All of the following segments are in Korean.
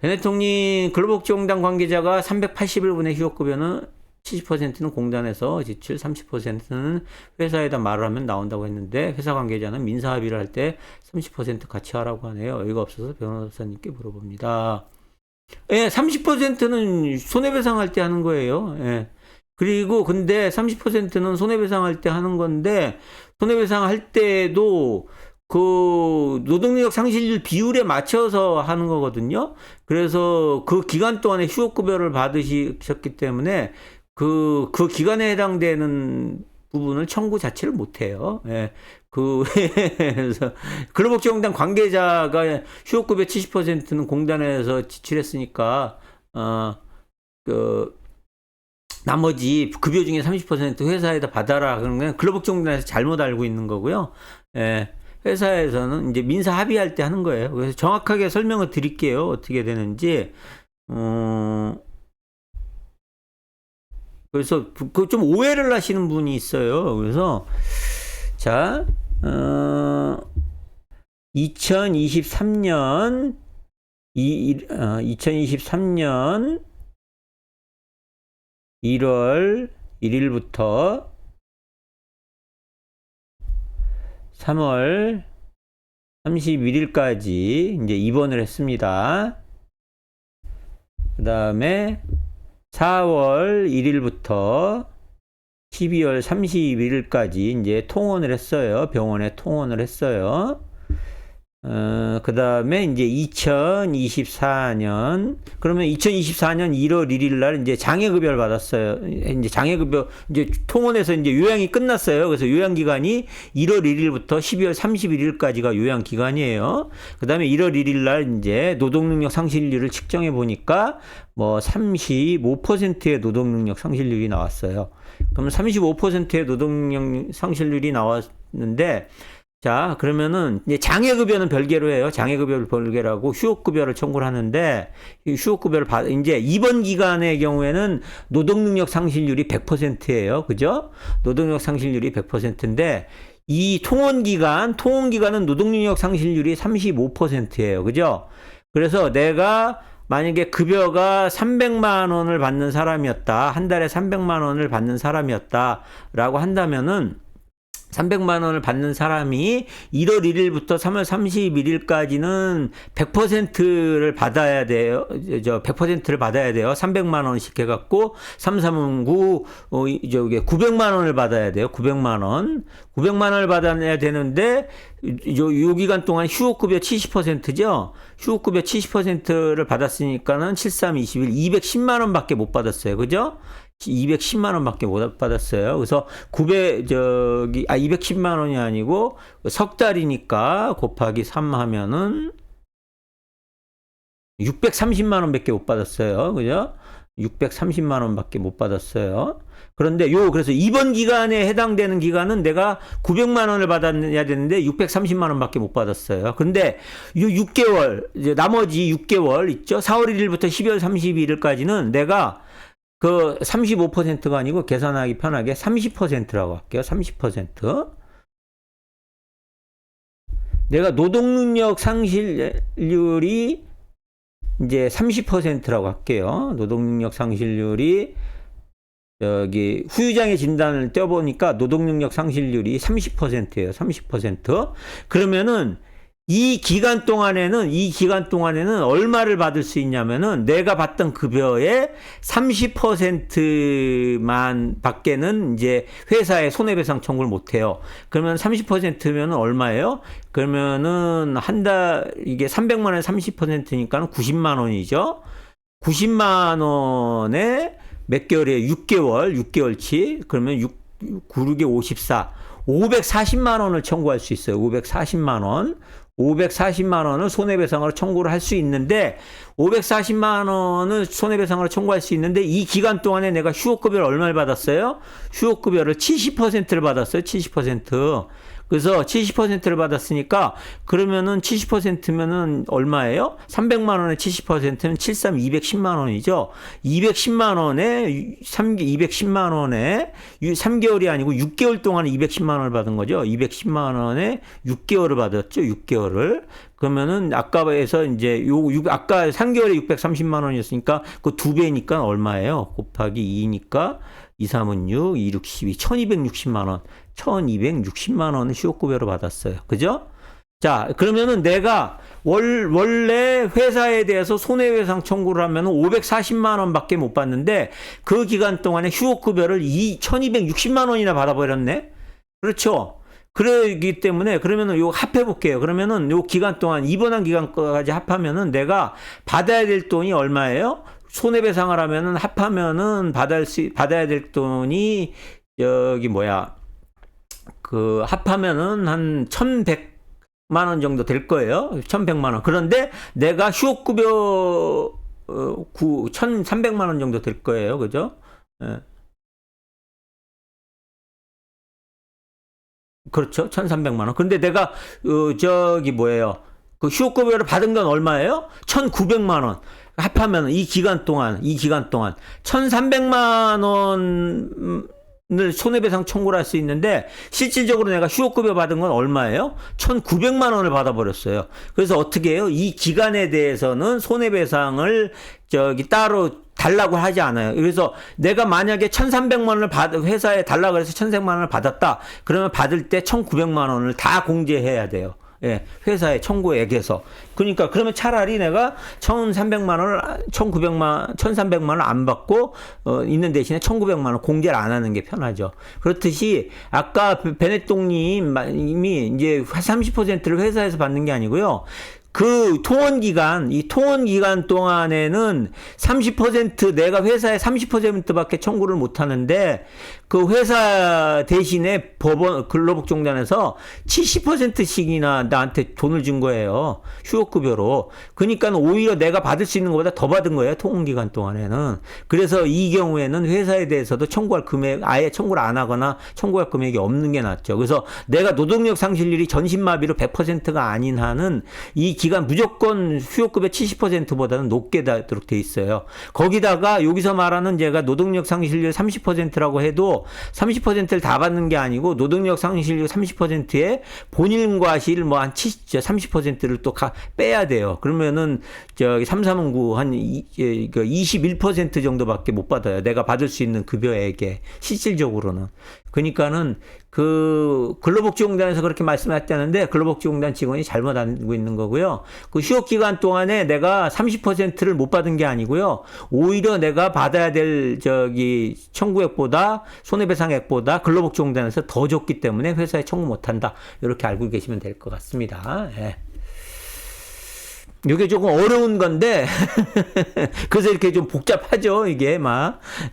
변혜통님 근로복지공단 관계자가 380일 분의 휴업급여는 70%는 공단에서 지출, 30%는 회사에다 말을 하면 나온다고 했는데 회사 관계자는 민사합의를 할 때 30% 같이 하라고 하네요. 어이가 없어서 변호사님께 물어봅니다. 예, 30%는 손해배상 할 때 하는 거예요. 예. 그리고 근데 30%는 손해배상 할 때 하는 건데 손해배상 할 때도 그 노동력 상실률 비율에 맞춰서 하는 거거든요. 그래서 그 기간 동안에 휴업급여를 받으셨기 때문에 그 기간에 해당되는 부분을 청구 자체를 못 해요. 예. 그래서 근로복지공단 관계자가 휴업급여 70%는 공단에서 지출했으니까 나머지 급여 중에 30% 회사에다 받아라. 그런 건 근로복지공단에서 잘못 알고 있는 거고요. 예. 회사에서는 이제 민사 합의할 때 하는 거예요. 그래서 정확하게 설명을 드릴게요. 어떻게 되는지. 그래서 그 좀 오해를 하시는 분이 있어요. 그래서 자, 2023년 1월 1일부터 3월 31일까지 이제 입원을 했습니다. 그 다음에 4월 1일부터 12월 31일까지 이제 통원을 했어요. 병원에 통원을 했어요. 그 다음에 이제 2024년, 그러면 2024년 1월 1일 날 이제 장애급여를 받았어요. 이제 장애급여, 이제 통원에서 이제 요양이 끝났어요. 그래서 요양기간이 1월 1일부터 12월 31일까지가 요양기간이에요. 그 다음에 1월 1일 날 이제 노동능력 상실률을 측정해 보니까 뭐 35%의 노동능력 상실률이 나왔어요. 그러면 35%의 노동능력 상실률이 나왔는데, 자, 그러면은, 이제 장애급여는 별개로 해요. 장애급여를 별개로 하고, 휴업급여를 청구를 하는데, 휴업급여를 이제 입원 기간의 경우에는 노동능력 상실률이 100%예요. 그죠? 노동력 상실률이 100%인데, 이 통원기간은 노동능력 상실률이 35%예요. 그죠? 그래서 내가 만약에 급여가 300만 원을 받는 사람이었다. 한 달에 300만 원을 받는 사람이었다라고 한다면은 300만 원을 받는 사람이 1월 1일부터 3월 31일까지는 100%를 받아야 돼요. 100%를 받아야 돼요. 300만 원씩 해갖고 339 900만 원을 받아야 돼요. 900만 원. 900만 원을 받아야 되는데 요 기간 동안 휴업급여 70%죠. 휴업급여 70%를 받았으니까는 7321 210만 원밖에 못 받았어요. 그죠? 210만 원밖에 못 받았어요. 그래서 210만 원이 아니고 석 달이니까 곱하기 3 하면은 630만 원밖에 못 받았어요. 그죠? 630만 원밖에 못 받았어요. 그런데 그래서 이번 기간에 해당되는 기간은 내가 900만 원을 받아야 되는데 630만 원밖에 못 받았어요. 그런데 요 6개월, 이제 나머지 6개월 있죠? 4월 1일부터 12월 31일까지는 내가 그 35%가 아니고 계산하기 편하게 30%라고 할게요. 30%. 내가 노동능력 상실률이 이제 30%라고 할게요. 노동능력 상실률이 후유장애 진단을 떼어보니까 노동능력 상실률이 30%예요. 30%. 그러면은 이 기간 동안에는 얼마를 받을 수 있냐면은 내가 받던 급여의 30%만 밖에는 이제 회사에 손해배상 청구를 못 해요. 그러면 30%면은 얼마예요? 그러면은 한 달 이게 300만 원에 30%니까는 90만 원이죠. 90만 원에 몇 개월이에요? 6개월치. 그러면 9, 6에 54. 540만 원을 청구할 수 있어요. 540만 원. 540만 원을 손해배상으로 청구를 할 수 있는데 540만 원을 손해배상으로 청구할 수 있는데 이 기간 동안에 내가 휴업급여를 얼마를 받았어요? 휴업급여를 70%를 받았어요. 70%. 그래서 70%를 받았으니까 그러면은 70%면은 얼마예요? 300만 원에 70%는 210만 원이죠. 210만 원에 210만 원에 3개월이 아니고 6개월 동안 210만 원을 받은 거죠. 210만 원에 6개월을 받았죠. 6개월을. 그러면은 아까에서 이제 아까 3개월에 630만 원이었으니까 그 2배니까 얼마예요? 곱하기 2니까 2, 3은 6, 2, 6, 12, 1260만 원. 1260만 원을 휴업급여로 받았어요. 그죠? 자, 그러면은 내가 원래 회사에 대해서 손해배상 청구를 하면 540만 원밖에 못 받는데 그 기간 동안에 휴업급여를 1260만 원이나 받아버렸네? 그렇죠? 그러기 때문에 그러면은 요 합해 볼게요. 그러면은 요 기간 동안 입원한 기간까지 합하면은 내가 받아야 될 돈이 얼마예요? 손해배상을 하면은 합하면은 받아야 될 돈이 합하면은 한 1100만 원 정도 될 거예요. 1100만 원. 그런데 내가 휴업급여 1300만 원 정도 될 거예요. 그죠? 예. 그렇죠. 1300만 원. 근데 내가 그 휴업급여를 받은 건 얼마예요? 1900만 원. 합하면 이 기간 동안 1300만 원을 손해배상 청구를 할 수 있는데 실질적으로 내가 휴업급여 받은 건 얼마예요? 1900만 원을 받아버렸어요. 그래서 어떻게 해요? 이 기간에 대해서는 손해배상을 따로 달라고 하지 않아요. 그래서 내가 만약에 1300만 원을 회사에 달라고 해서 1300만 원을 받았다. 그러면 받을 때 1900만 원을 다 공제해야 돼요. 예, 회사의 청구액에서. 그러니까 그러면 차라리 내가 1300만 원을 1300만 원을 안 받고 있는 대신에 1900만 원 공제를 안 하는 게 편하죠. 그렇듯이 아까 베네똥님이 이제 30%를 회사에서 받는 게 아니고요. 그 이 통원 기간 동안에는 30% 내가 회사에 30%밖에 청구를 못 하는데 그 회사 대신에 근로복지공단에서 70%씩이나 나한테 돈을 준 거예요. 휴업급여로. 그러니까 오히려 내가 받을 수 있는 것보다 더 받은 거예요. 통원 기간 동안에는. 그래서 이 경우에는 회사에 대해서도 청구할 금액 아예 청구를 안 하거나 청구할 금액이 없는 게 낫죠. 그래서 내가 노동력 상실률이 전신마비로 100%가 아닌 한은 이 기간 무조건 휴업급여 70%보다는 높게 되도록 돼 있어요. 거기다가 여기서 말하는 제가 노동력 상실률 30%라고 해도 30%를 다 받는 게 아니고 노동력 상실률 30%에 본인 과실 한 30%를 또 빼야 돼요. 그러면은 339 한 21% 정도밖에 못 받아요. 내가 받을 수 있는 급여액에 실질적으로는. 그러니까는 그 근로복지공단에서 그렇게 말씀하셨다는데 근로복지공단 직원이 잘못 알고 있는 거고요. 그 휴업 기간 동안에 내가 30%를 못 받은 게 아니고요. 오히려 내가 받아야 될 청구액보다 손해배상액보다 근로복지공단에서 더 줬기 때문에 회사에 청구 못 한다. 이렇게 알고 계시면 될 것 같습니다. 예. 이게 조금 어려운 건데 그래서 이렇게 좀 복잡하죠. 이게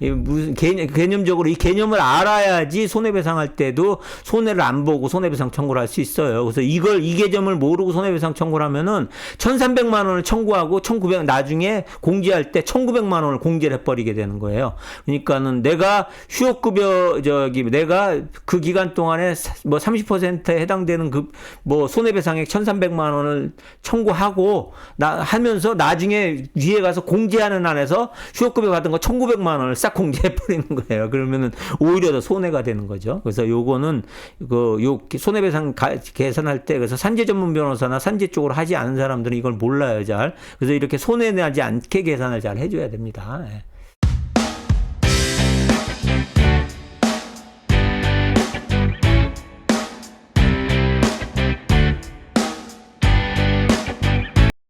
무슨 개념적으로 이 개념을 알아야지 손해배상할 때도 손해를 안 보고 손해배상 청구를 할 수 있어요. 그래서 이 개념을 모르고 손해배상 청구를 하면은 1300만 원을 청구하고 1900 나중에 공제할 때 1900만 원을 공제를 해버리게 되는 거예요. 그러니까는 내가 휴업급여 내가 그 기간 동안에 30%에 해당되는 손해배상액 1300만 원을 청구하고 하면서 나중에 위에 가서 공제하는 안에서 휴업급여 받은 거 1900만 원을 싹 공제해버리는 거예요. 그러면은 오히려 더 손해가 되는 거죠. 그래서 요거는 손해배상 계산할 때 그래서 산재 전문 변호사나 산재 쪽으로 하지 않은 사람들은 이걸 몰라요, 잘. 그래서 이렇게 손해나지 않게 계산을 잘 해줘야 됩니다. 예.